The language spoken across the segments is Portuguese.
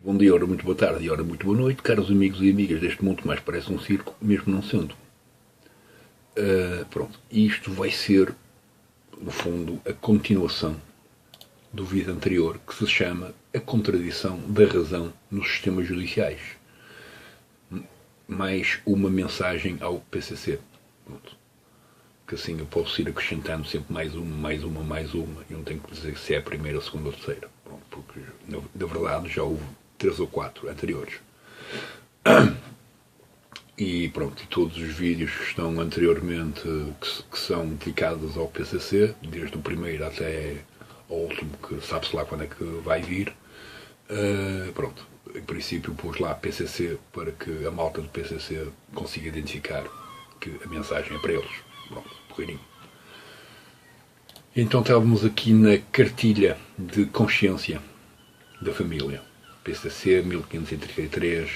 Bom dia, ora muito boa tarde e ora muito boa noite, caros amigos e amigas deste mundo que mais parece um circo, mesmo não sendo. Pronto, isto vai ser, no fundo, a continuação do vídeo anterior, que se chama A Contradição da Razão nos Sistemas Judiciais. Mais uma mensagem ao PCC. Pronto. Que assim eu posso ir acrescentando sempre mais uma, e não tenho que dizer se é a primeira, a segunda ou a terceira. Pronto, porque, na verdade, já houve 3 ou 4 anteriores. E pronto, todos os vídeos que estão anteriormente, que são dedicados ao PCC, desde o primeiro até ao último, que sabe-se lá quando é que vai vir, pronto, em princípio pus lá PCC para que a malta do PCC consiga identificar que a mensagem é para eles. Pronto, porreirinho. Então estávamos aqui na cartilha de consciência da família. PCC 1533,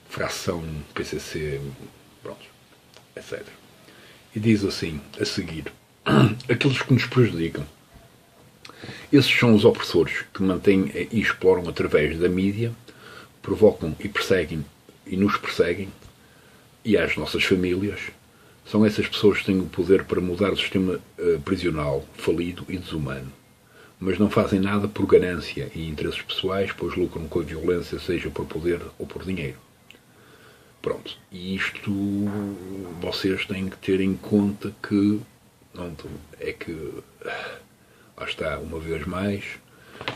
fração PCC, pronto, etc. E diz assim, a seguir, aqueles que nos prejudicam. Esses são os opressores que mantêm e exploram através da mídia, provocam e perseguem, e nos perseguem, e às nossas famílias. São essas pessoas que têm o poder para mudar o sistema prisional falido e desumano. Mas não fazem nada por ganância e interesses pessoais, pois lucram com a violência, seja por poder ou por dinheiro. Pronto. E isto vocês têm que ter em conta que é que lá está, uma vez mais,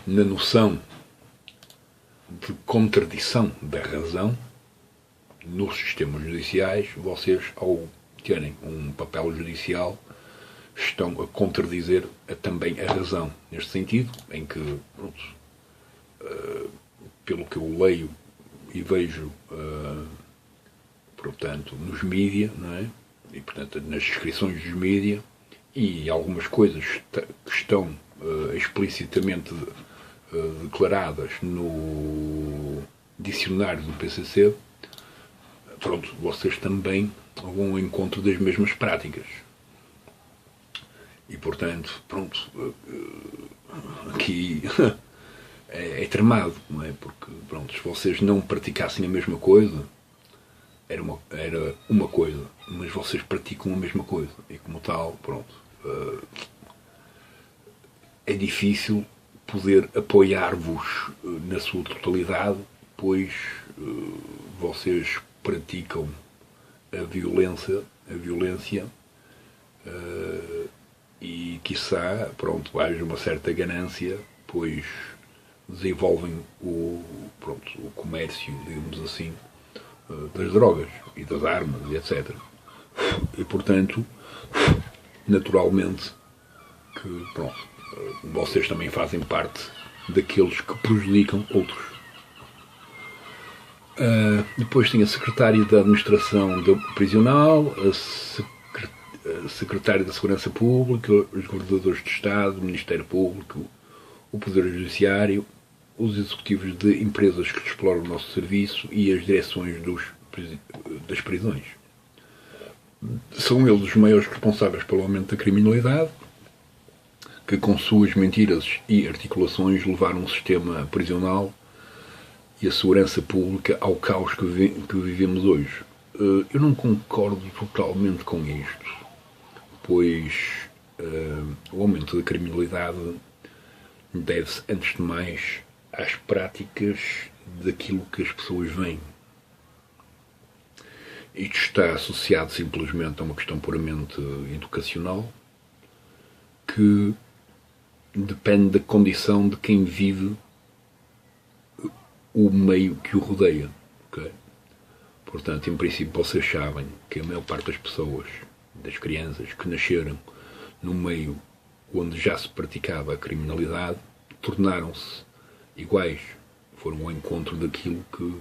na noção de contradição da razão nos sistemas judiciais, vocês, ao terem um papel judicial, estão a contradizer também a razão, neste sentido, em que, pronto, pelo que eu leio e vejo, portanto, nos mídia, não é? E, portanto, nas descrições dos mídia, e algumas coisas que estão explicitamente declaradas no dicionário do PCC, pronto, vocês também vão ao encontro das mesmas práticas. E, portanto, pronto, aqui é tramado, não é? Porque, pronto, se vocês não praticassem a mesma coisa, era uma coisa, mas vocês praticam a mesma coisa. E, como tal, pronto, é difícil poder apoiar-vos na sua totalidade, pois vocês praticam a violência, e, quiçá, pronto, haja uma certa ganância, pois desenvolvem o comércio, digamos assim, das drogas e das armas, etc. E, portanto, naturalmente, que, pronto, vocês também fazem parte daqueles que prejudicam outros. Depois tem a secretária da Administração Prisional, a secretária da Segurança Pública, os governadores de Estado, o Ministério Público, o Poder Judiciário, os executivos de empresas que exploram o nosso serviço e as direções das prisões. São eles os maiores responsáveis pelo aumento da criminalidade, que com suas mentiras e articulações levaram o sistema prisional e a segurança pública ao caos que vivemos hoje. Eu não concordo totalmente com isto, pois o aumento da criminalidade deve-se, antes de mais, às práticas daquilo que as pessoas veem. Isto está associado simplesmente a uma questão puramente educacional, que depende da condição de quem vive o meio que o rodeia. Okay? Portanto, em princípio, vocês sabem que a maior parte das pessoas, das crianças que nasceram no meio onde já se praticava a criminalidade, tornaram-se iguais, foram ao encontro daquilo que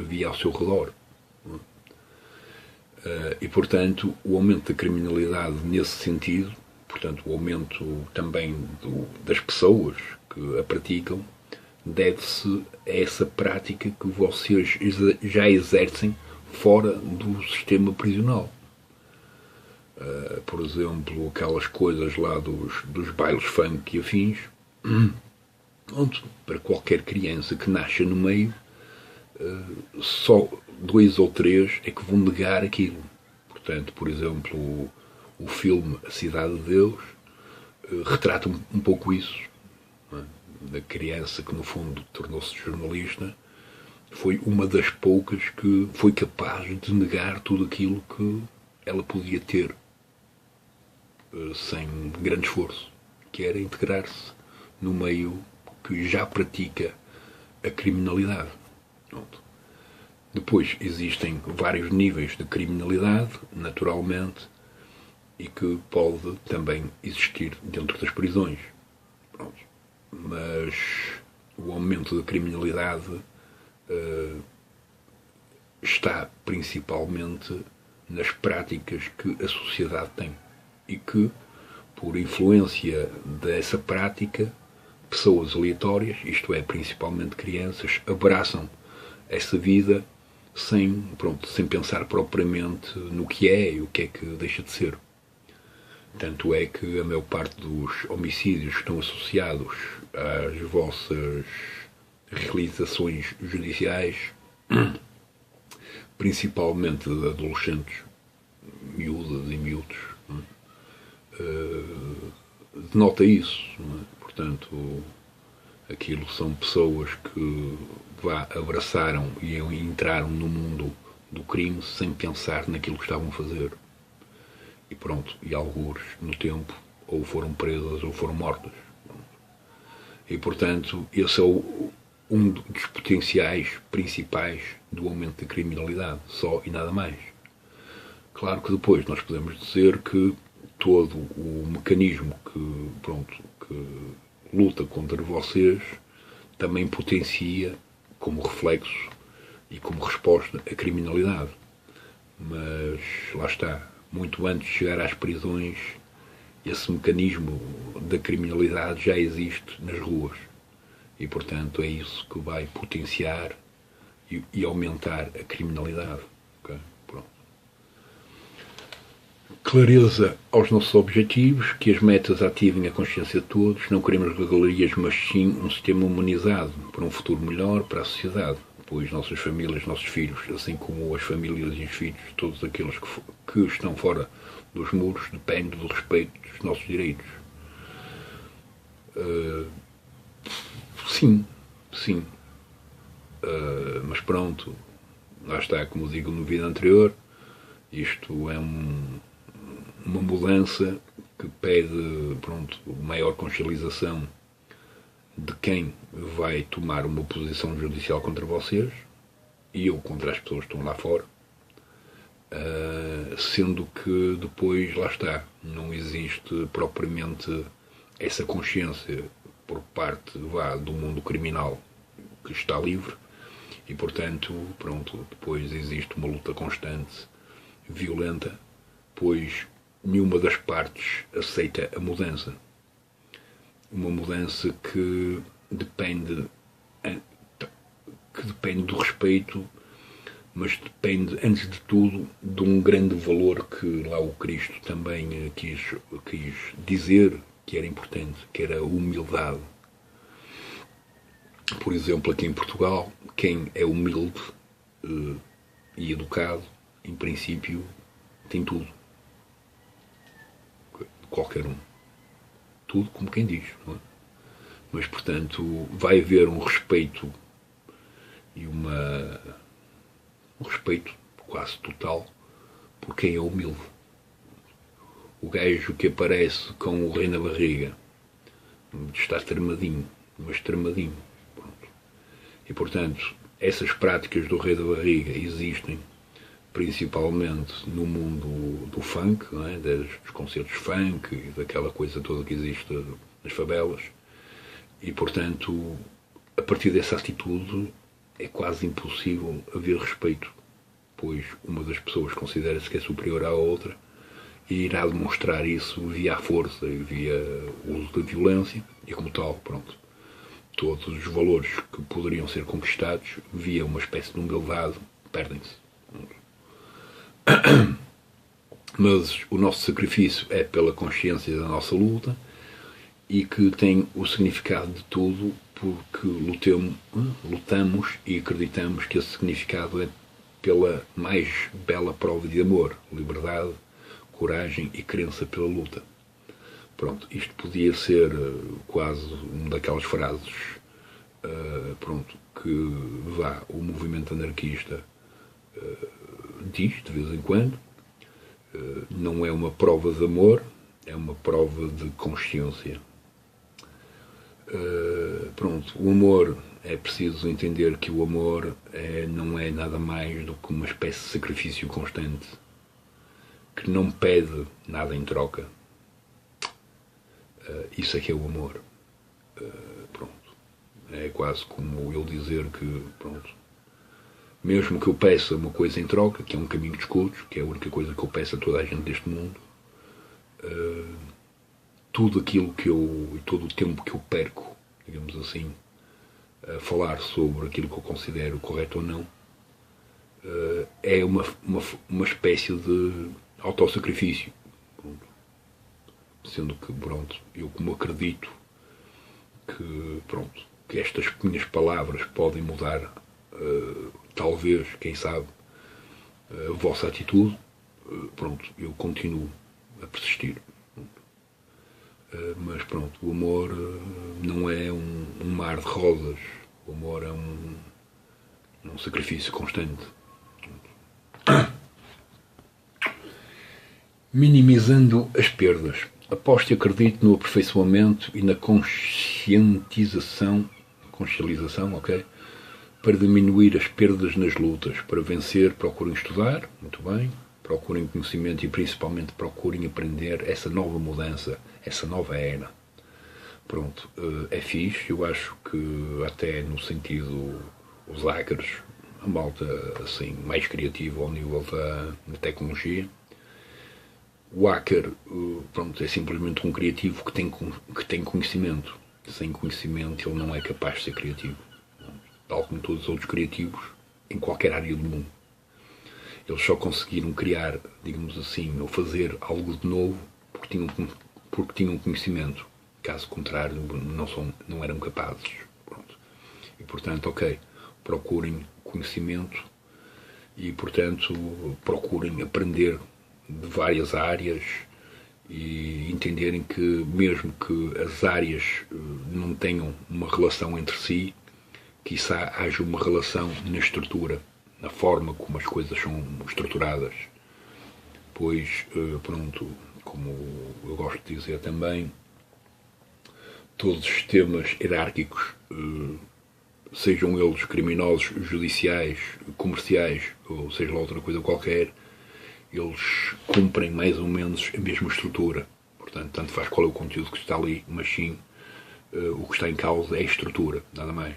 havia ao seu redor. E, portanto, o aumento da criminalidade nesse sentido, portanto, o aumento também das pessoas que a praticam, deve-se a essa prática que vocês já exercem fora do sistema prisional. Por exemplo, aquelas coisas lá dos bailes funk e afins, Onde, para qualquer criança que nasça no meio, só 2 ou 3 é que vão negar aquilo. Portanto, por exemplo, o filme A Cidade de Deus retrata um pouco isso. Não é? Da criança que, no fundo, tornou-se jornalista, foi uma das poucas que foi capaz de negar tudo aquilo que ela podia ter sem grande esforço, que era integrar-se no meio que já pratica a criminalidade. Depois existem vários níveis de criminalidade, naturalmente, e que pode também existir dentro das prisões. Pronto. Mas o aumento da criminalidade está principalmente nas práticas que a sociedade tem e que, por influência dessa prática, pessoas aleatórias, isto é, principalmente crianças, abraçam essa vida sem pensar propriamente no que é e o que é que deixa de ser. Tanto é que a maior parte dos homicídios estão associados às vossas realizações judiciais, principalmente de adolescentes, miúdas e miúdos, denota isso. Não é? Portanto, aquilo são pessoas que abraçaram e entraram no mundo do crime sem pensar naquilo que estavam a fazer. E pronto, e alguns no tempo ou foram presas ou foram mortas. E portanto, esse é um dos potenciais principais do aumento da criminalidade, só e nada mais. Claro que depois nós podemos dizer que todo o mecanismo que luta contra vocês também potencia como reflexo e como resposta a criminalidade. Mas lá está, muito antes de chegar às prisões, esse mecanismo da criminalidade já existe nas ruas. E, portanto, é isso que vai potenciar e aumentar a criminalidade. Okay? Pronto. Clareza aos nossos objetivos, que as metas ativem a consciência de todos. Não queremos regalias, mas sim um sistema humanizado para um futuro melhor para a sociedade. Pois nossas famílias, nossos filhos, assim como as famílias e os filhos, todos aqueles que estão fora dos muros, dependem do respeito dos nossos direitos. Sim. Mas pronto, lá está, como digo no vídeo anterior, isto é uma mudança que pede, maior consciencialização de quem vai tomar uma posição judicial contra vocês e eu contra as pessoas que estão lá fora, sendo que depois, lá está, não existe propriamente essa consciência por parte do mundo criminal que está livre e, portanto, depois existe uma luta constante, violenta, pois nenhuma das partes aceita a mudança. Uma mudança que depende do respeito, mas depende, antes de tudo, de um grande valor que lá o Cristo também quis dizer que era importante, que era a humildade. Por exemplo, aqui em Portugal, quem é humilde e educado, em princípio, tem tudo. Qualquer um. Tudo como quem diz, não é? Mas, portanto, vai haver um respeito e um respeito quase total por quem é humilde. O gajo que aparece com o rei na barriga está tramadinho, mas tramadinho. Pronto. E, portanto, essas práticas do rei da barriga existem principalmente no mundo do funk, não é? Dos concertos funk e daquela coisa toda que existe nas favelas. E, portanto, a partir dessa atitude é quase impossível haver respeito, pois uma das pessoas considera-se que é superior à outra e irá demonstrar isso via a força e via o uso da violência e, como tal, todos os valores que poderiam ser conquistados via uma espécie de humildade perdem-se. Mas o nosso sacrifício é pela consciência da nossa luta e que tem o significado de tudo porque lutamos e acreditamos que esse significado é pela mais bela prova de amor, liberdade, coragem e crença pela luta. Pronto, isto podia ser quase uma daquelas frases que o movimento anarquista diz de vez em quando. Não é uma prova de amor, é uma prova de consciência. O amor, é preciso entender que o amor não é nada mais do que uma espécie de sacrifício constante que não pede nada em troca. Isso é que é o amor. É quase como eu dizer que, mesmo que eu peça uma coisa em troca, que é um caminho de escudos, que é a única coisa que eu peço a toda a gente deste mundo, tudo aquilo que todo o tempo que eu perco, digamos assim, a falar sobre aquilo que eu considero correto ou não, é uma espécie de autossacrifício. Sendo que, eu como acredito que estas minhas palavras podem mudar, talvez, quem sabe, a vossa atitude, eu continuo a persistir. Mas o amor não é um mar de rosas. O amor é um sacrifício constante. Minimizando as perdas. Aposto e acredito no aperfeiçoamento e na conscientização, ok? Para diminuir as perdas nas lutas. Para vencer, procurem estudar, muito bem. Procurem conhecimento e principalmente procurem aprender essa nova mudança, essa nova era. É fixe, eu acho que até no sentido, os hackers, a malta assim, mais criativa ao nível da tecnologia. O hacker, é simplesmente um criativo que tem conhecimento. Sem conhecimento ele não é capaz de ser criativo. Tal como todos os outros criativos em qualquer área do mundo. Eles só conseguiram criar, digamos assim, ou fazer algo de novo porque tinham conhecimento. Caso contrário, não eram capazes. E, portanto, procurem conhecimento e, portanto, procurem aprender de várias áreas e entenderem que, mesmo que as áreas não tenham uma relação entre si, quiçá haja uma relação na estrutura, na forma como as coisas são estruturadas. Pois, como eu gosto de dizer também, todos os sistemas hierárquicos, sejam eles criminosos, judiciais, comerciais, ou seja lá outra coisa qualquer, eles cumprem mais ou menos a mesma estrutura. Portanto, tanto faz qual é o conteúdo que está ali, mas sim, o que está em causa é a estrutura, nada mais.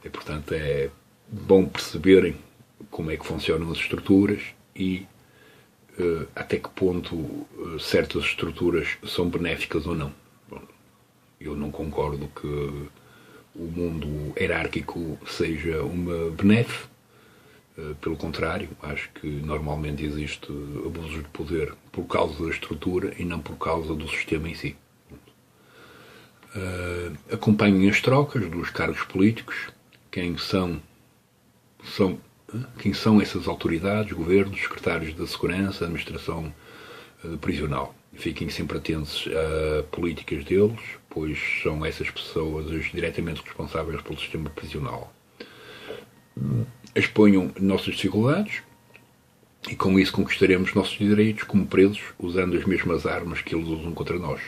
E, portanto, é bom perceberem como é que funcionam as estruturas e até que ponto certas estruturas são benéficas ou não. Eu não concordo que o mundo hierárquico seja uma benéfica. Pelo contrário, acho que normalmente existe abuso de poder por causa da estrutura e não por causa do sistema em si. Acompanhem as trocas dos cargos políticos, quem são essas autoridades, governos, secretários da segurança, administração prisional. Fiquem sempre atentos a políticas deles, pois são essas pessoas as diretamente responsáveis pelo sistema prisional. Exponham nossas dificuldades e com isso conquistaremos nossos direitos como presos, usando as mesmas armas que eles usam contra nós.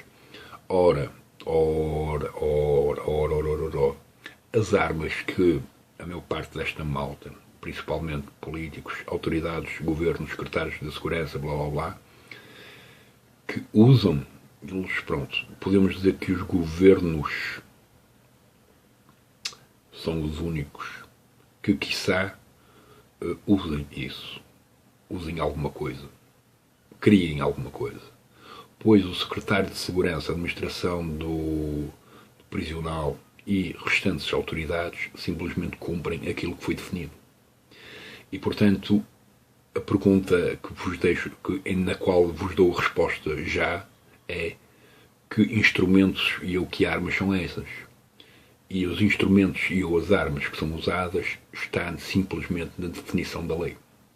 Ora, as armas que a maior parte desta malta, principalmente políticos, autoridades, governos, secretários de segurança, blá blá blá, que usam, eles, podemos dizer que os governos são os únicos que, quiçá, usem isso. Usem alguma coisa. Criem alguma coisa. Pois o secretário de Segurança, Administração do Prisional e restantes autoridades simplesmente cumprem aquilo que foi definido. E, portanto, a pergunta que vos deixo, na qual vos dou a resposta já, é que instrumentos e ou que armas são essas. E os instrumentos e ou as armas que são usadas está simplesmente na definição da lei.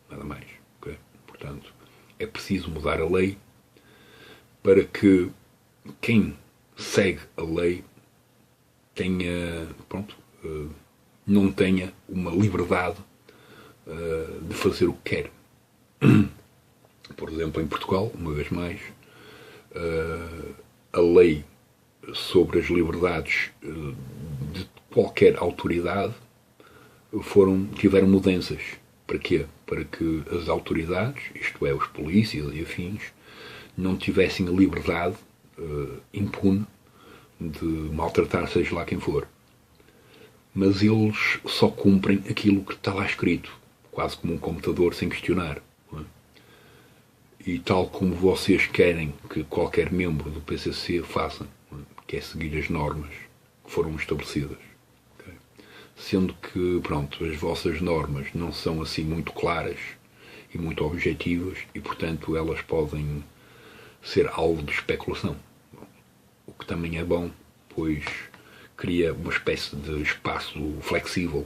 Nada mais. Okay? Portanto, é preciso mudar a lei para que quem segue a lei tenha, não tenha uma liberdade de fazer o que quer. Por exemplo, em Portugal, uma vez mais, a lei sobre as liberdades de qualquer autoridade tiveram mudanças. Para quê? Para que as autoridades, isto é, os polícias e afins, não tivessem a liberdade impune de maltratar seja lá quem for. Mas eles só cumprem aquilo que está lá escrito, quase como um computador sem questionar. Não é? E tal como vocês querem que qualquer membro do PCC faça, não é? Que é seguir as normas que foram estabelecidas. Okay? Sendo que, as vossas normas não são assim muito claras e muito objetivas e, portanto, elas podem ser alvo de especulação. O que também é bom, pois cria uma espécie de espaço flexível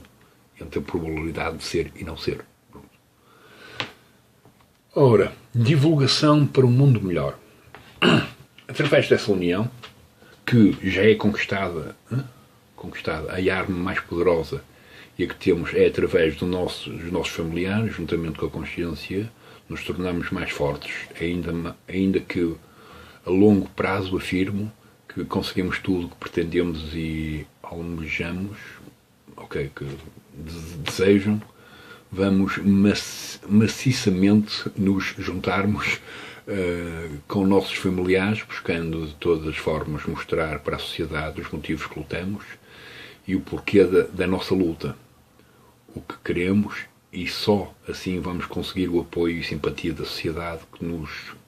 entre a probabilidade de ser e não ser. Ora, divulgação para um mundo melhor. Através dessa união, que já é conquistada, a arma mais poderosa e a que temos é através dos nossos familiares, juntamente com a consciência, nos tornamos mais fortes, ainda que a longo prazo afirmo que conseguimos tudo o que pretendemos e almejamos, que desejam, vamos maciçamente nos juntarmos com nossos familiares, buscando de todas as formas mostrar para a sociedade os motivos que lutamos e o porquê da nossa luta, o que queremos, e só assim vamos conseguir o apoio e simpatia da sociedade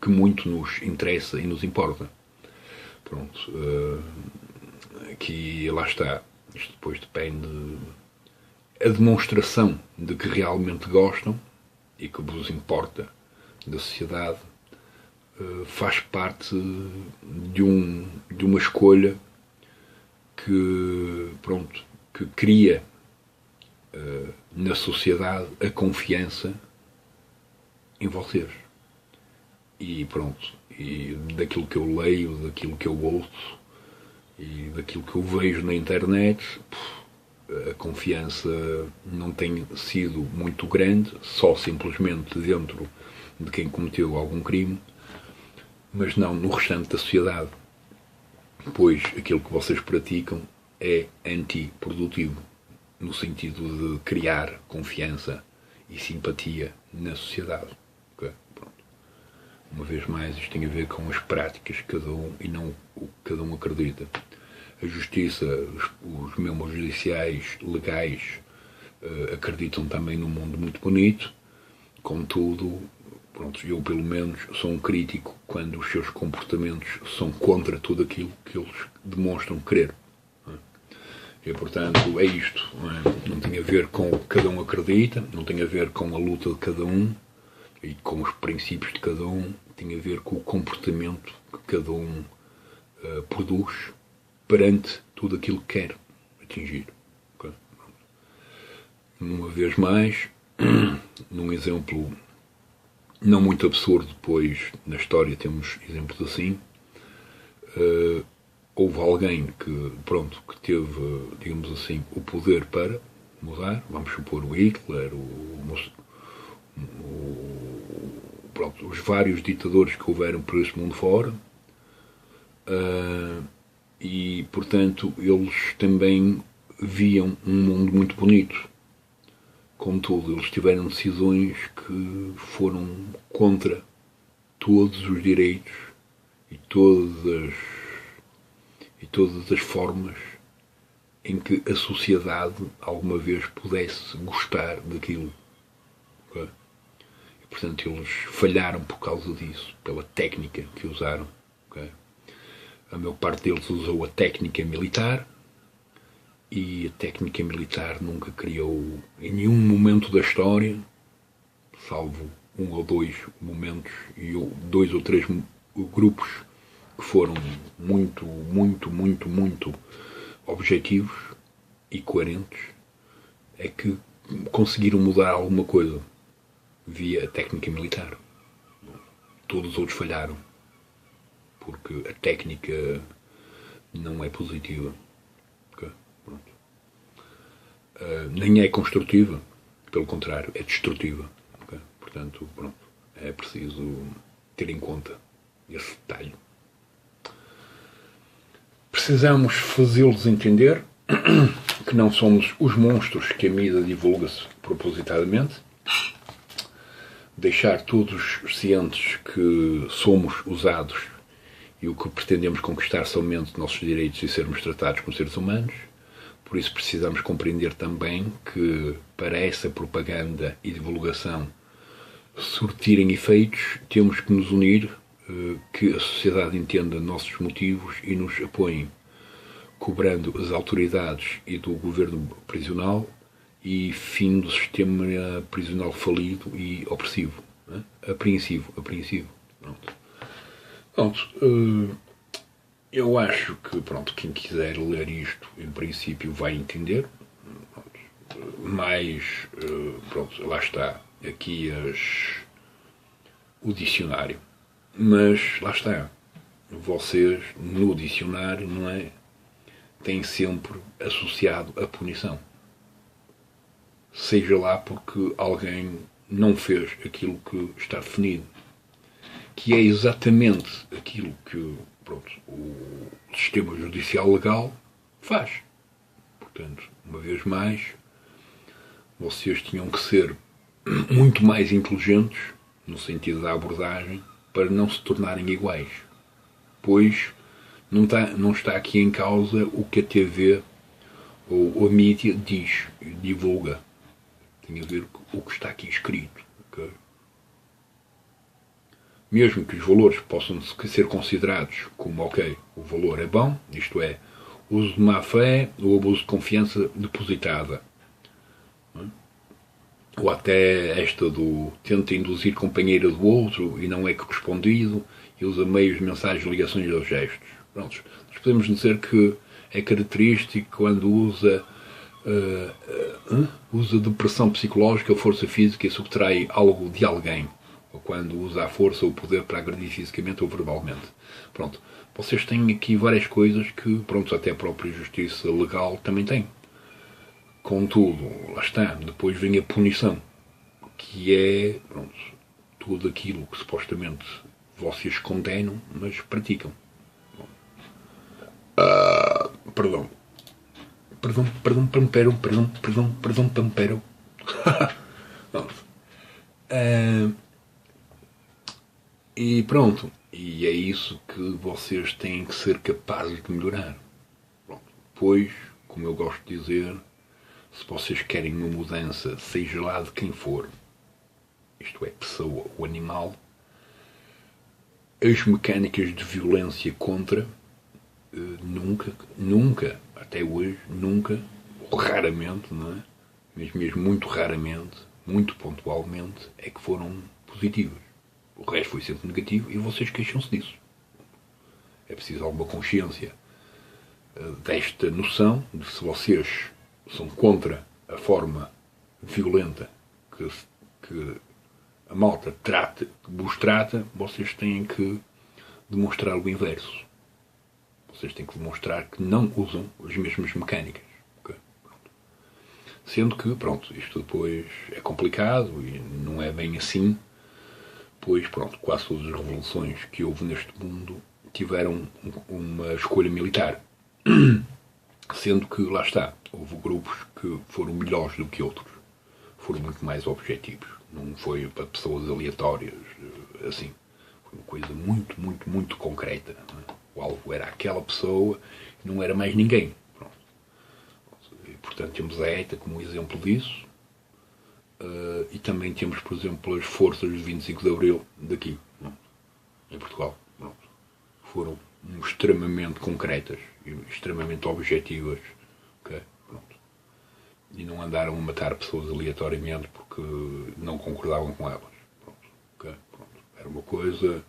que muito nos interessa e nos importa. Aqui lá está. Isto depois depende. A demonstração de que realmente gostam e que vos importa da sociedade faz parte de uma escolha que cria na sociedade a confiança em vocês. E e daquilo que eu leio, daquilo que eu ouço e daquilo que eu vejo na internet, a confiança não tem sido muito grande, só simplesmente dentro de quem cometeu algum crime, mas não no restante da sociedade, pois aquilo que vocês praticam é antiprodutivo, no sentido de criar confiança e simpatia na sociedade. Okay? Uma vez mais, isto tem a ver com as práticas de cada um e não o que cada um acredita. A justiça, os membros judiciais, legais, acreditam também num mundo muito bonito, contudo, eu pelo menos sou um crítico quando os seus comportamentos são contra tudo aquilo que eles demonstram querer. E, portanto, é isto. Não tem a ver com o que cada um acredita, não tem a ver com a luta de cada um e com os princípios de cada um, tem a ver com o comportamento que cada um produz perante tudo aquilo que quer atingir. Okay? Uma vez mais, num exemplo não muito absurdo, pois na história temos exemplos assim, houve alguém que teve, digamos assim, o poder para mudar, vamos supor o Hitler, os vários ditadores que houveram por esse mundo fora, e, portanto, eles também viam um mundo muito bonito. Contudo, eles tiveram decisões que foram contra todos os direitos e todas as formas em que a sociedade alguma vez pudesse gostar daquilo. Okay? E, portanto, eles falharam por causa disso, pela técnica que usaram. Okay? A maior parte deles usou a técnica militar, e a técnica militar nunca criou, em nenhum momento da história, salvo um ou dois momentos e 2 ou 3 grupos que foram muito, muito, muito, muito objetivos e coerentes, é que conseguiram mudar alguma coisa via a técnica militar. Todos os outros falharam, porque a técnica não é positiva. Okay? Nem é construtiva, pelo contrário, é destrutiva. Okay? Portanto, pronto, é preciso ter em conta esse detalhe. Precisamos fazê-los entender que não somos os monstros que a mídia divulga-se propositadamente, deixar todos cientes que somos usados e o que pretendemos conquistar somente nossos direitos e sermos tratados como seres humanos. Por isso precisamos compreender também que, para essa propaganda e divulgação surtirem efeitos, temos que nos unir, que a sociedade entenda nossos motivos e nos apoie, cobrando as autoridades e do governo prisional e fim do sistema prisional falido e opressivo. Apreensivo. Pronto. Eu acho que, pronto, quem quiser ler isto, em princípio, vai entender. Mas, pronto, lá está. Aqui o dicionário. Mas, lá está. Vocês, no dicionário, não é? Têm sempre associado a punição. Seja lá porque alguém não fez aquilo que está definido. Que é exatamente aquilo que, pronto, o sistema judicial legal faz. Portanto, uma vez mais, vocês tinham que ser muito mais inteligentes, no sentido da abordagem, para não se tornarem iguais. Pois não está aqui em causa o que a TV ou a mídia diz, divulga. Tem a ver com o que está aqui escrito. Okay? Mesmo que os valores possam ser considerados como, ok, o valor é bom, isto é, uso de má fé ou abuso de confiança depositada. Ou até esta do tenta induzir companheira do outro e não é correspondido e usa meios de mensagens, ligações ou gestos. Pronto, nós podemos dizer que é característico quando usa depressão psicológica, força física e subtrai algo de alguém. Ou quando usa a força ou o poder para agredir fisicamente ou verbalmente. Pronto, vocês têm aqui várias coisas que, pronto, até a própria justiça legal também tem. Contudo, lá está, depois vem a punição, que é, pronto, tudo aquilo que supostamente vocês condenam, mas praticam. Perdão, Pampero. E pronto, e é isso que vocês têm que ser capazes de melhorar. Pronto. Pois, como eu gosto de dizer, se vocês querem uma mudança, seja lá de quem for, isto é, pessoa ou animal, as mecânicas de violência contra nunca, até hoje, nunca, ou raramente, não é? Mas mesmo muito raramente, muito pontualmente, é que foram positivas. O resto foi sempre negativo e vocês queixam-se disso. É preciso alguma consciência desta noção de se vocês são contra a forma violenta que a malta vos trata, vocês têm que demonstrar o inverso. Vocês têm que demonstrar que não usam as mesmas mecânicas. Okay? Sendo que, pronto, isto depois é complicado e não é bem assim, pois, pronto, quase todas as revoluções que houve neste mundo tiveram uma escolha militar. Sendo que, lá está, houve grupos que foram melhores do que outros. Foram muito mais objetivos. Não foi para pessoas aleatórias, assim. Foi uma coisa muito, muito, muito concreta. Não é? O alvo era aquela pessoa e não era mais ninguém. Pronto. E, portanto, temos a ETA como exemplo disso. E também temos, por exemplo, as forças de 25 de Abril daqui, em Portugal. Pronto. Foram extremamente concretas e extremamente objetivas. Okay? Pronto. E não andaram a matar pessoas aleatoriamente porque não concordavam com elas. Pronto. Okay? Pronto. Era uma coisa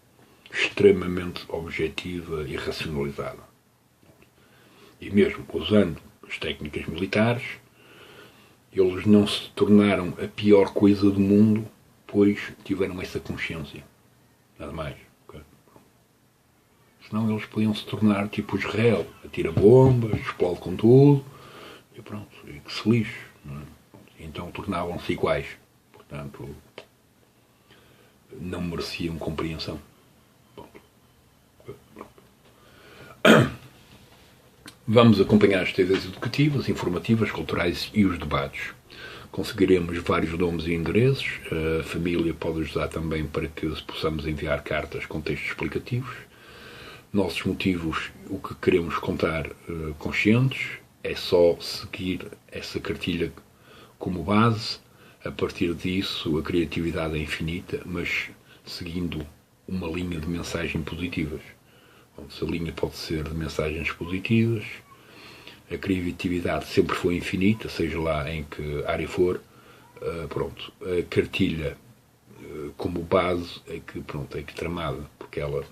extremamente objetiva e racionalizada. E mesmo usando as técnicas militares, eles não se tornaram a pior coisa do mundo, pois tiveram essa consciência. Nada mais. Okay? Senão eles podiam se tornar tipo Israel, atira bombas, explode com tudo, e pronto, e que se lixe. Não é? Então tornavam-se iguais. Portanto, não mereciam compreensão. Vamos acompanhar as TVs educativas, informativas, culturais e os debates. Conseguiremos vários nomes e endereços. A família pode ajudar também para que possamos enviar cartas com textos explicativos. Nossos motivos, o que queremos contar conscientes, é só seguir essa cartilha como base. A partir disso, a criatividade é infinita, mas seguindo uma linha de mensagens positivas. Essa linha pode ser de mensagens positivas. A criatividade sempre foi infinita, seja lá em que área for. Pronto, a cartilha como base é que tramada, porque ela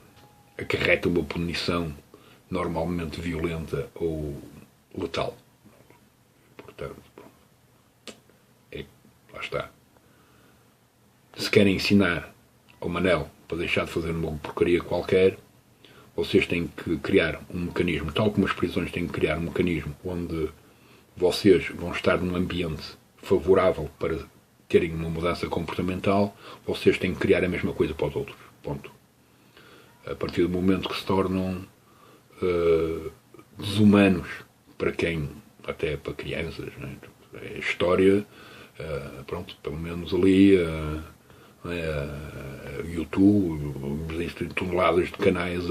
acarreta uma punição normalmente violenta ou letal. Portanto, lá está. Se querem ensinar ao Manel para deixar de fazer uma porcaria qualquer, vocês têm que criar um mecanismo, tal como as prisões têm que criar um mecanismo onde vocês vão estar num ambiente favorável para terem uma mudança comportamental, vocês têm que criar a mesma coisa para os outros. Ponto. A partir do momento que se tornam desumanos para quem, até para crianças, né? A história, pronto, pelo menos ali, YouTube, existem toneladas de canais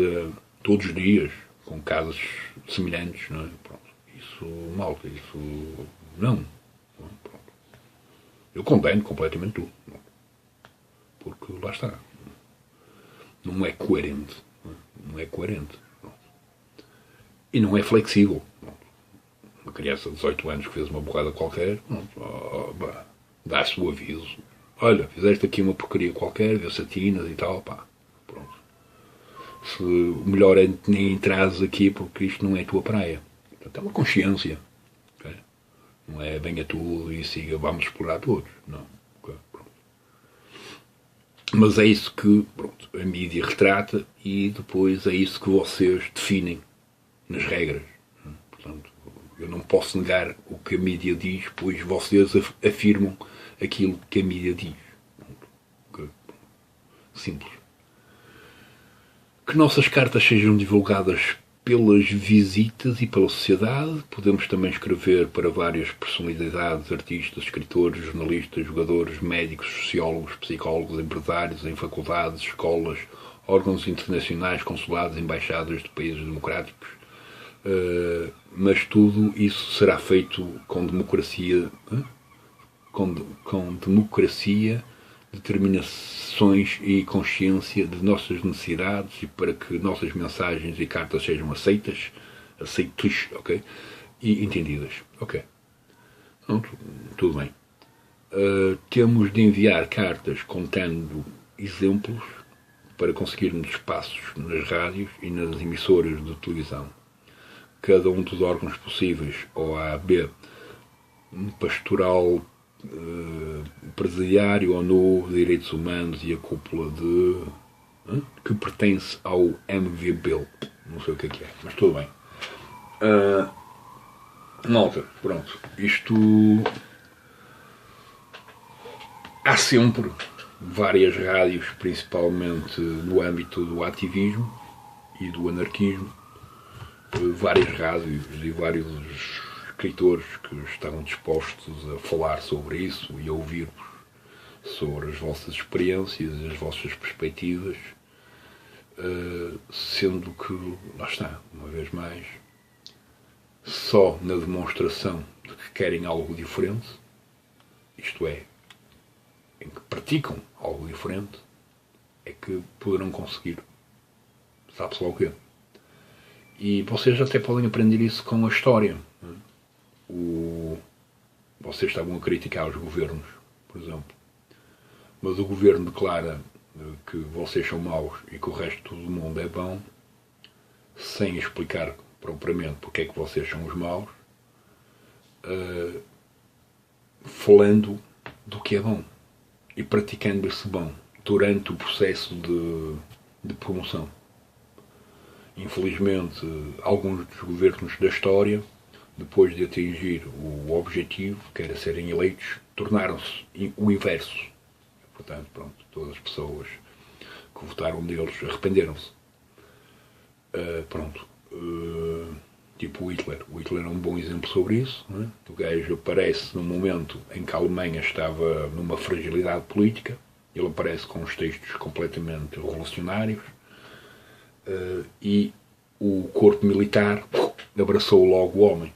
todos os dias, com casos semelhantes, não é? Pronto. Isso, malta, isso não. Pronto. Eu condeno completamente tudo. Não. Porque lá está. Não é coerente. Não é coerente. Não. E não é flexível. Não. Uma criança de 18 anos que fez uma borrada qualquer, dá-se o aviso. Olha, fizeste aqui uma porcaria qualquer, deu satinas e tal, pá. Pronto. Se o melhor é nem entrares aqui porque isto não é a tua praia. Portanto, é uma consciência. Okay? Não é venha tudo e siga, vamos explorar todos. Não. Okay? Mas é isso que a mídia retrata e depois é isso que vocês definem nas regras. Portanto, eu não posso negar o que a mídia diz, pois vocês afirmam aquilo que a mídia diz. Simples. Que nossas cartas sejam divulgadas pelas visitas e pela sociedade. Podemos também escrever para várias personalidades, artistas, escritores, jornalistas, jogadores, médicos, sociólogos, psicólogos, empresários, em faculdades, escolas, órgãos internacionais, consulados, embaixadas de países democráticos. Mas tudo isso será feito com democracia, com democracia, determinações e consciência de nossas necessidades e para que nossas mensagens e cartas sejam aceitas, ok? E entendidas, ok? Pronto, tudo bem. Temos de enviar cartas contendo exemplos para conseguirmos espaços nas rádios e nas emissoras de televisão. Cada um dos órgãos possíveis, OAB, Pastoral, Presidiário, ONU, Direitos Humanos e a cúpula que pertence ao MVBIL. Não sei o que é, mas tudo bem. Malta, pronto. Isto... Há sempre várias rádios, principalmente no âmbito do ativismo e do anarquismo, várias rádios e vários escritores que estão dispostos a falar sobre isso e a ouvir-vos sobre as vossas experiências e as vossas perspectivas, sendo que, lá está, uma vez mais, só na demonstração de que querem algo diferente, isto é, em que praticam algo diferente, é que poderão conseguir, sabe-se lá o quê. E vocês até podem aprender isso com a história. Vocês estavam a criticar os governos, por exemplo. Mas o governo declara que vocês são maus e que o resto do mundo é bom, sem explicar propriamente porque é que vocês são os maus, falando do que é bom e praticando esse bom durante o processo de promoção. Infelizmente, alguns dos governos da história, depois de atingir o objetivo, que era serem eleitos, tornaram-se o inverso. Portanto, pronto, todas as pessoas que votaram neles arrependeram-se. Tipo o Hitler. O Hitler é um bom exemplo sobre isso. Não é? O gajo aparece num momento em que a Alemanha estava numa fragilidade política. Ele aparece com uns textos completamente revolucionários. E o corpo militar abraçou logo o homem.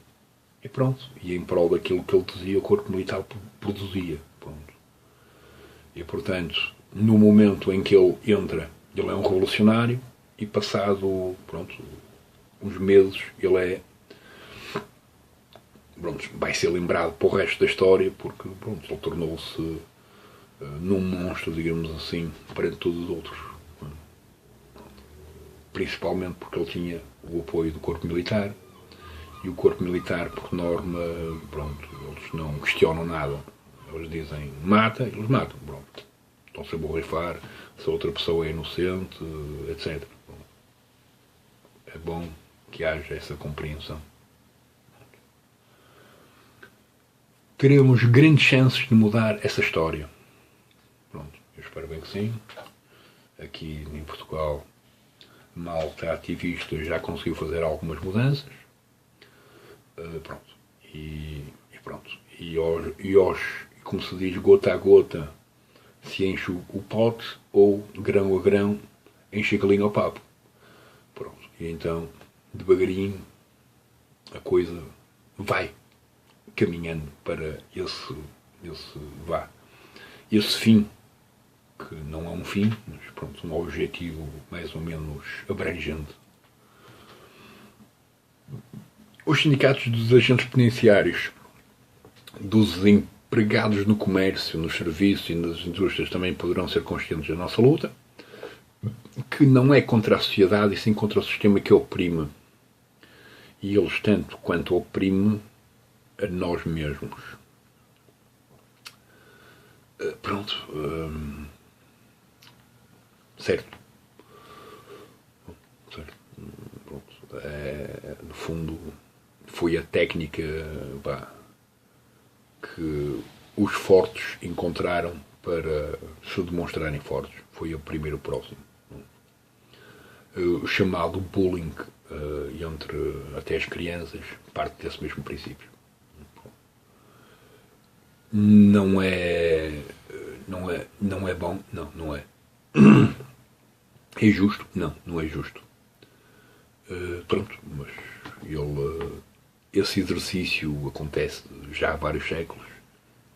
E pronto. E em prol daquilo que ele dizia, o corpo militar produzia. Pronto. E portanto, no momento em que ele entra, ele é um revolucionário. E passado, pronto, uns meses, ele vai ser lembrado para o resto da história, porque pronto, ele tornou-se num monstro, digamos assim, perante todos os outros. Principalmente porque ele tinha o apoio do corpo militar, e o corpo militar, por norma, pronto, eles não questionam nada. Eles dizem mata, eles matam, pronto. Estão-se a borrifar se a outra pessoa é inocente, etc. É bom que haja essa compreensão. Teremos grandes chances de mudar essa história. Pronto, eu espero bem que sim. Aqui em Portugal, malta ativista já conseguiu fazer algumas mudanças. Pronto. E pronto. E como se diz, gota a gota se enche o pote, ou grão a grão enche a galinha ao papo. Pronto. E então, devagarinho, a coisa vai caminhando para esse fim, que não é um fim, mas pronto, um objetivo mais ou menos abrangente. Os sindicatos dos agentes penitenciários, dos empregados no comércio, nos serviços e nas indústrias também poderão ser conscientes da nossa luta, que não é contra a sociedade e sim contra o sistema que oprime. E eles tanto quanto oprimem a nós mesmos. Pronto. Certo. Pronto. No fundo, foi a técnica que os fortes encontraram para se demonstrarem fortes. Foi oprimir o próximo. O chamado bullying entre até as crianças parte desse mesmo princípio. Não é bom? Não é. É justo? Não é justo. Pronto, mas esse exercício acontece já há vários séculos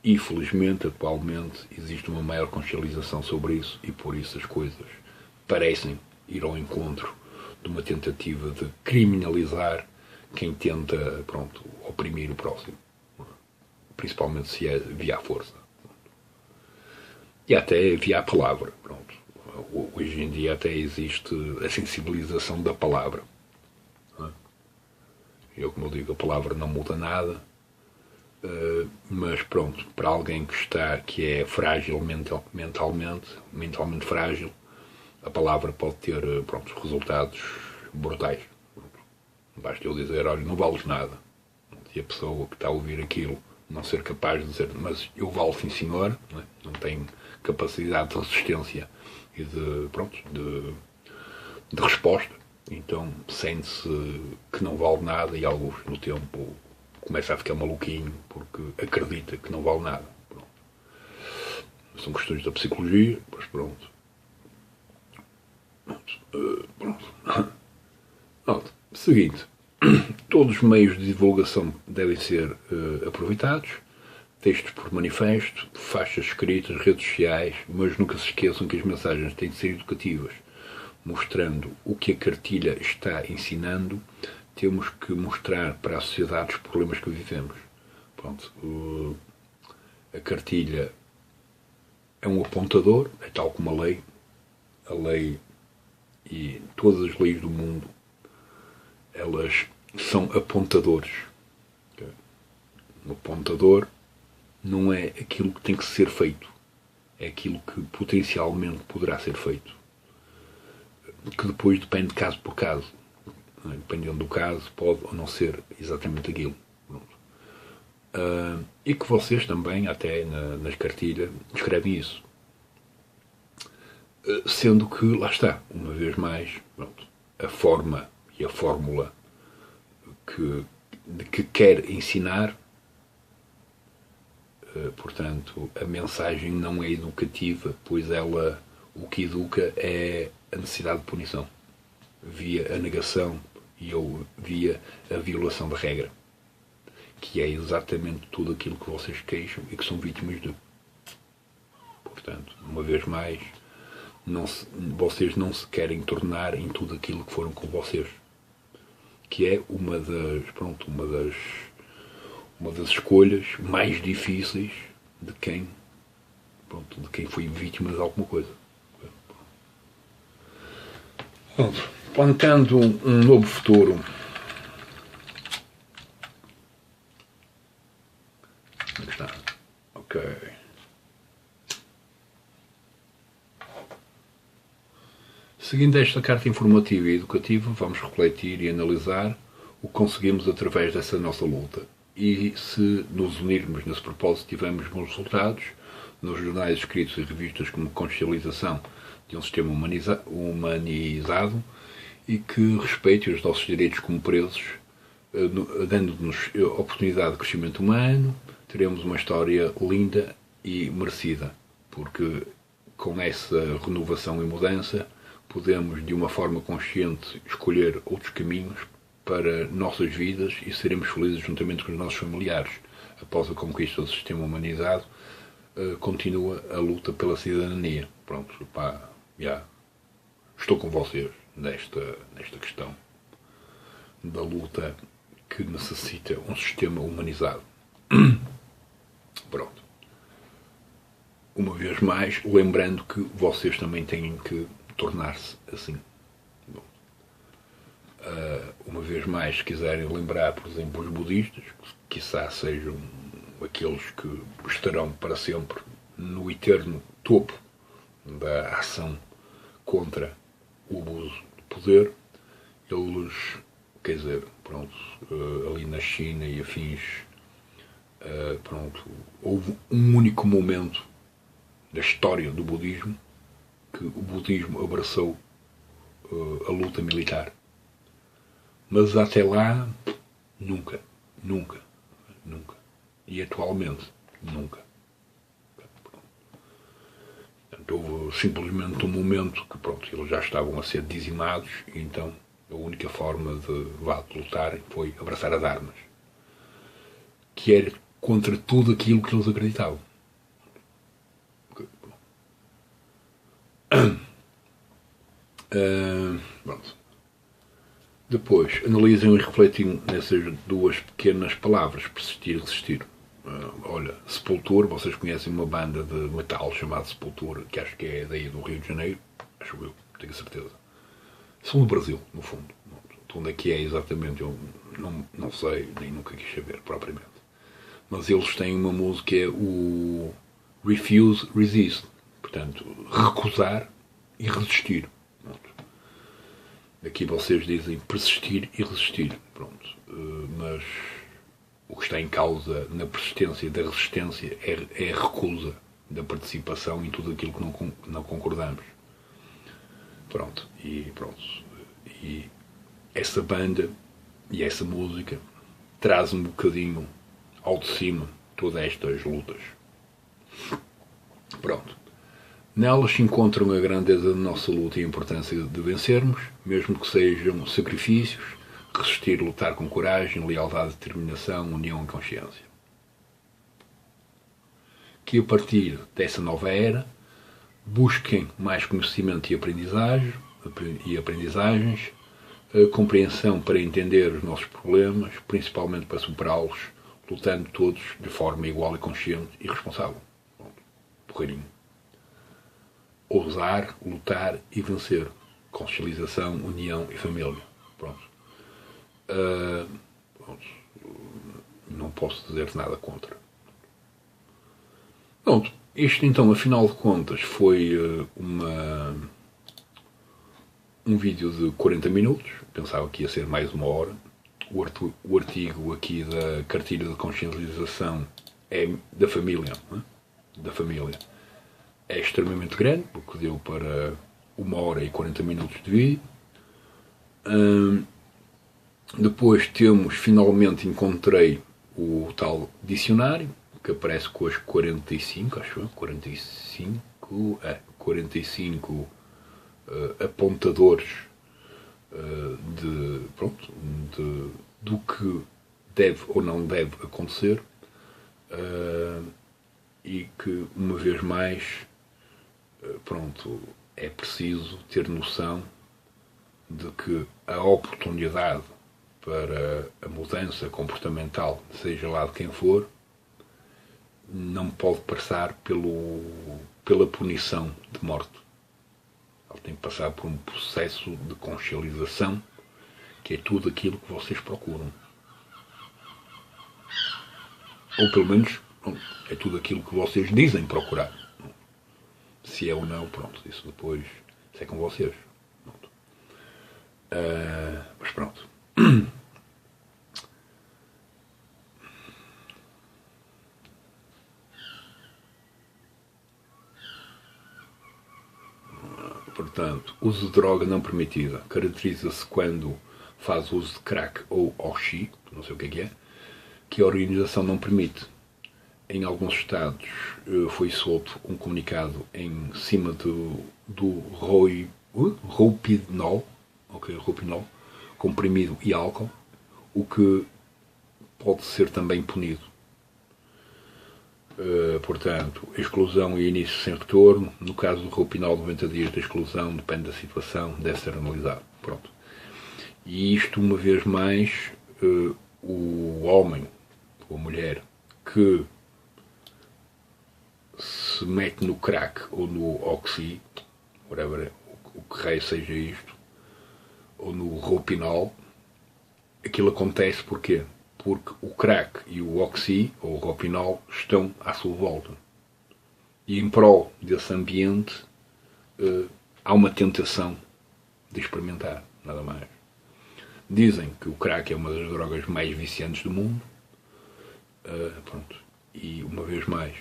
e, felizmente, atualmente, existe uma maior consciencialização sobre isso e, por isso, as coisas parecem ir ao encontro de uma tentativa de criminalizar quem tenta, pronto, oprimir o próximo. Principalmente se é via a força. E até via a palavra. Pronto. Hoje em dia até existe a sensibilização da palavra. Eu, como eu digo, a palavra não muda nada, mas pronto, para alguém que é frágil mentalmente frágil, a palavra pode ter, pronto, resultados brutais. Basta eu dizer, olha, não vales nada. E a pessoa que está a ouvir aquilo não ser capaz de dizer, mas eu valo sim senhor, não tem capacidade de resistência e de resposta, então sente-se que não vale nada e alguns no tempo começa a ficar maluquinho porque acredita que não vale nada. Pronto. São questões da psicologia, mas pronto. Seguinte. Todos os meios de divulgação devem ser aproveitados, textos por manifesto, faixas escritas, redes sociais, mas nunca se esqueçam que as mensagens têm de ser educativas, mostrando o que a cartilha está ensinando. Temos que mostrar para a sociedade os problemas que vivemos. Pronto, a cartilha é um apontador, é tal como a lei, a lei e todas as leis do mundo, elas são apontadores. Um apontador não é aquilo que tem que ser feito, é aquilo que potencialmente poderá ser feito, que depois depende de caso por caso. Dependendo do caso, pode ou não ser exatamente aquilo. E que vocês também, até nas cartilhas, escrevem isso. Sendo que, lá está, uma vez mais, pronto, a forma e a fórmula que quer ensinar, portanto, a mensagem não é educativa, pois ela, o que educa é a necessidade de punição, via a negação ou via a violação da regra, que é exatamente tudo aquilo que vocês queixam e que são vítimas de. Portanto, uma vez mais, vocês não se querem tornar em tudo aquilo que foram com vocês, que é uma das escolhas mais difíceis de quem foi vítima de alguma coisa. Plantando um novo futuro. Onde está? Ok. Seguindo esta carta informativa e educativa, vamos refletir e analisar o que conseguimos através dessa nossa luta. E se nos unirmos nesse propósito, tivermos bons resultados nos jornais escritos e revistas como Consciencialização de um sistema humanizado e que respeite os nossos direitos como presos, dando-nos oportunidade de crescimento humano, teremos uma história linda e merecida, porque com essa renovação e mudança podemos, de uma forma consciente, escolher outros caminhos para nossas vidas e seremos felizes juntamente com os nossos familiares. Após a conquista do sistema humanizado, continua a luta pela cidadania. Pronto, estou com vocês nesta questão da luta que necessita um sistema humanizado. Pronto. Uma vez mais, lembrando que vocês também têm que tornar-se assim. Bom, uma vez mais, se quiserem lembrar, por exemplo, os budistas, que quiçá sejam aqueles que estarão para sempre no eterno topo da ação contra o abuso de poder, eles, quer dizer, pronto, ali na China e afins, pronto, houve um único momento da história do budismo que o budismo abraçou a luta militar. Mas até lá, nunca. E atualmente, nunca. Portanto, houve simplesmente um momento que, pronto, eles já estavam a ser dizimados e então a única forma de lutarem foi abraçar as armas, que era contra tudo aquilo que eles acreditavam. Pronto. Depois, analisem e refletem nessas duas pequenas palavras, persistir e resistir. Olha, Sepultura, vocês conhecem uma banda de metal chamada Sepultura, que acho que é daí do Rio de Janeiro, acho eu, tenho certeza. São do Brasil, no fundo. Onde é que é exatamente, eu não sei, nem nunca quis saber propriamente. Mas eles têm uma música que é o Refuse, Resist. Portanto, recusar e resistir. Pronto. Aqui vocês dizem persistir e resistir. Pronto. Mas o que está em causa na persistência da resistência é a recusa da participação em tudo aquilo que não concordamos. Pronto. E essa banda e essa música traz um bocadinho ao de cima todas estas lutas. Pronto. Nelas se encontram a grandeza da nossa luta e a importância de vencermos, mesmo que sejam sacrifícios, resistir, lutar com coragem, lealdade, determinação, união e consciência. Que a partir dessa nova era, busquem mais conhecimento e aprendizagens, a compreensão para entender os nossos problemas, principalmente para superá-los, lutando todos de forma igual e consciente e responsável. Porreirinho. ousar, lutar e vencer. Conciliação, união e família. Pronto. Pronto. Não posso dizer nada contra. Pronto. Isto então, afinal de contas, foi um vídeo de 40 minutos. Pensava que ia ser mais uma hora. O artigo aqui da cartilha de consciencialização é da família. Não é? Da família. É extremamente grande, porque deu para 1 hora e 40 minutos de vídeo. Depois finalmente encontrei o tal dicionário, que aparece com as 45, acho eu, 45 apontadores do que deve ou não deve acontecer, e que, uma vez mais, é preciso ter noção de que a oportunidade para a mudança comportamental, seja lá de quem for, não pode passar pela punição de morte. Ela tem que passar por um processo de consciencialização, que é tudo aquilo que vocês procuram. Ou pelo menos é tudo aquilo que vocês dizem procurar. Se é ou não, pronto, isso depois é com vocês. Pronto. Mas pronto. Portanto, uso de droga não permitida. Caracteriza-se quando faz uso de crack ou oxi, não sei o que é, que a organização não permite. Em alguns estados foi solto um comunicado em cima do Roupinol, comprimido e álcool, o que pode ser também punido. Portanto, exclusão e início sem retorno. No caso do Roupinol, 90 dias de exclusão, depende da situação, deve ser analisado. Pronto. E isto, uma vez mais, o homem ou a mulher que se mete no crack ou no oxi, whatever, o que raio seja isto, ou no Roupinol, aquilo acontece porquê? Porque o crack e o oxi, ou o Roupinol, estão à sua volta. E em prol desse ambiente, há uma tentação de experimentar, nada mais. Dizem que o crack é uma das drogas mais viciantes do mundo. Pronto. E, uma vez mais,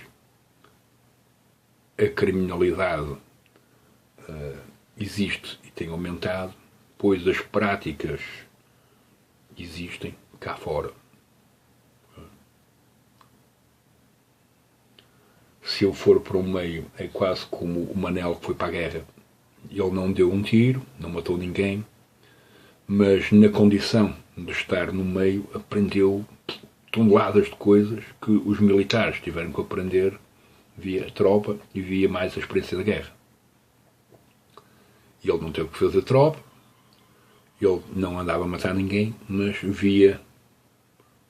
a criminalidade existe e tem aumentado, pois as práticas existem cá fora. Se eu for para um meio, é quase como o Manel que foi para a guerra. Ele não deu um tiro, não matou ninguém, mas na condição de estar no meio aprendeu toneladas de coisas que os militares tiveram que aprender via tropa e via mais a experiência da guerra. Ele não teve que fazer tropa, ele não andava a matar ninguém, mas via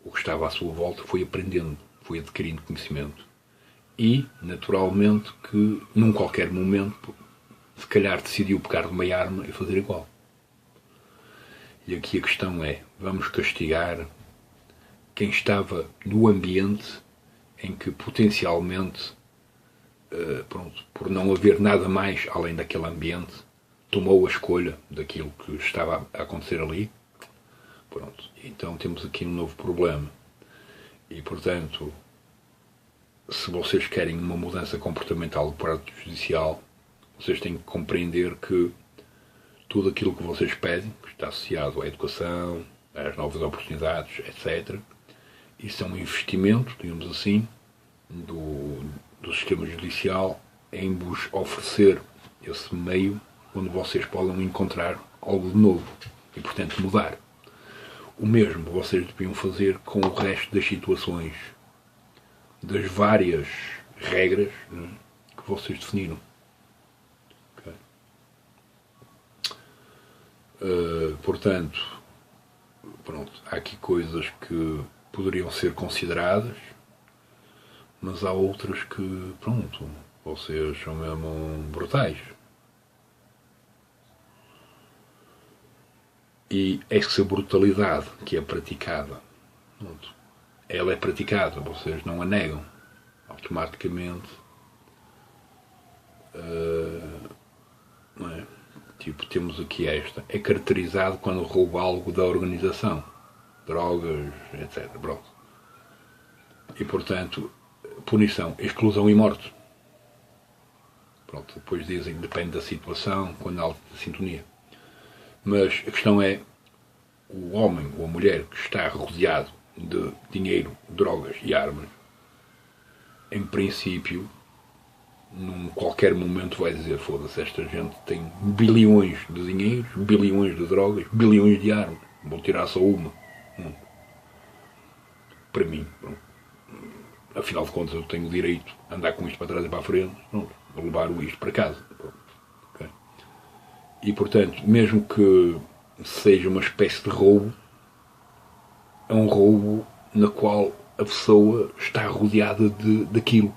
o que estava à sua volta, foi aprendendo, foi adquirindo conhecimento. E, naturalmente, que num qualquer momento, se calhar decidiu pegar de uma arma e fazer igual. E aqui a questão é, vamos castigar quem estava no ambiente em que potencialmente, por não haver nada mais além daquele ambiente, tomou a escolha daquilo que estava a acontecer ali. Pronto. Então temos aqui um novo problema. E, portanto, se vocês querem uma mudança comportamental do aparato judicial, vocês têm que compreender que tudo aquilo que vocês pedem, que está associado à educação, às novas oportunidades, etc., isso é um investimento, digamos assim, do sistema judicial em vos oferecer esse meio onde vocês podem encontrar algo de novo e, portanto, mudar. O mesmo vocês deviam fazer com o resto das situações, das várias regras, né, que vocês definiram. Okay? Portanto, pronto, há aqui coisas que poderiam ser consideradas, mas há outras que, pronto, vocês são mesmo brutais. E essa brutalidade que é praticada, ela é praticada, vocês não a negam. Automaticamente, não é? Tipo, temos aqui esta. É caracterizado quando rouba algo da organização. Drogas, etc. Pronto. E, portanto, punição, exclusão e morte. Pronto, depois dizem que depende da situação, quando há alta sintonia. Mas a questão é, o homem ou a mulher que está rodeado de dinheiro, drogas e armas, em princípio, num qualquer momento vai dizer, foda-se, esta gente tem bilhões de dinheiros, bilhões de drogas, bilhões de armas, vou tirar só uma. Para mim, pronto. Afinal de contas eu tenho o direito a andar com isto para trás e para a frente, pronto, vou levar isto para casa. Pronto. Okay? E portanto, mesmo que seja uma espécie de roubo, é um roubo na qual a pessoa está rodeada daquilo.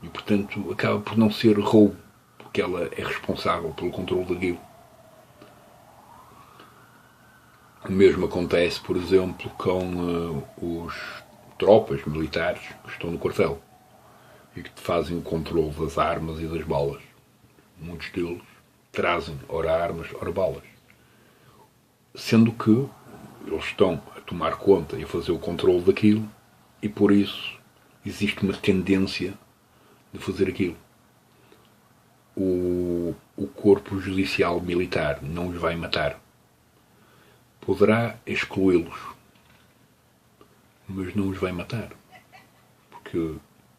E, portanto, acaba por não ser roubo, porque ela é responsável pelo controle daquilo. O mesmo acontece, por exemplo, com os tropas militares que estão no quartel e que fazem o controle das armas e das balas. Muitos deles trazem ora armas, ora balas. Sendo que eles estão a tomar conta e a fazer o controle daquilo e, por isso, existe uma tendência de fazer aquilo. O corpo judicial militar não os vai matar. Poderá excluí-los, mas não os vai matar. Porque,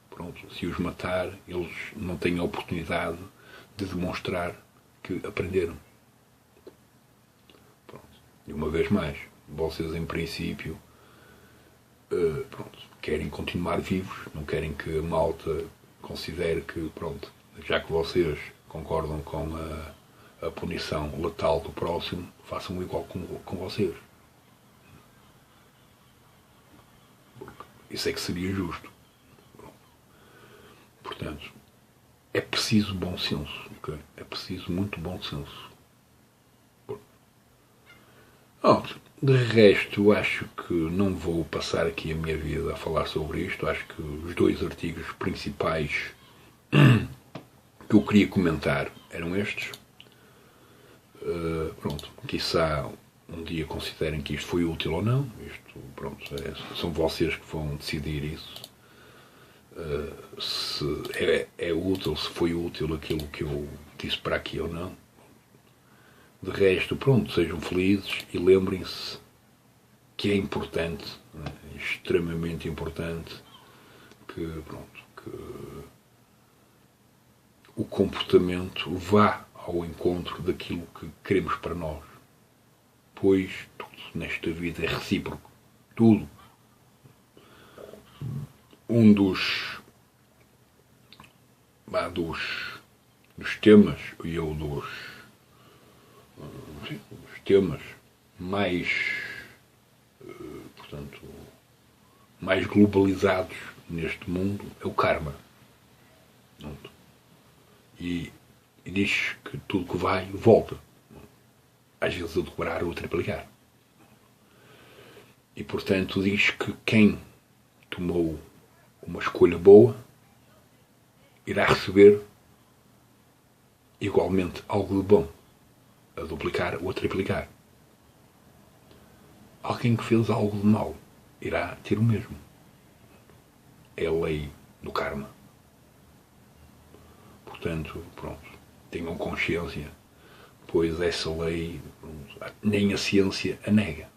pronto, se os matar, eles não têm a oportunidade de demonstrar que aprenderam. Pronto. E uma vez mais, vocês em princípio pronto, querem continuar vivos, não querem que a malta considere que, pronto, já que vocês concordam com a punição letal do próximo, façam igual com vocês. Isso é que seria justo. Portanto, é preciso bom senso. Okay? É preciso muito bom senso. De resto, acho que não vou passar aqui a minha vida a falar sobre isto. Acho que os dois artigos principais que eu queria comentar eram estes. Pronto, quiçá um dia considerem que isto foi útil ou não. Isto, pronto, são vocês que vão decidir isso. Se é útil, se foi útil aquilo que eu disse para aqui ou não. De resto, pronto, sejam felizes e lembrem-se que é importante, é extremamente importante, que, pronto, que o comportamento vá ao encontro daquilo que queremos para nós. Pois tudo nesta vida é recíproco. Tudo. Um dos temas, e eu dos temas mais, portanto, mais globalizados neste mundo é o karma. E diz que tudo que vai, volta. Às vezes a dobrar ou a triplicar. E, portanto, diz que quem tomou uma escolha boa irá receber igualmente algo de bom, a duplicar ou a triplicar. Alguém que fez algo de mal irá ter o mesmo. É a lei do karma. Portanto, pronto, tenham consciência, pois essa lei nem a ciência a nega.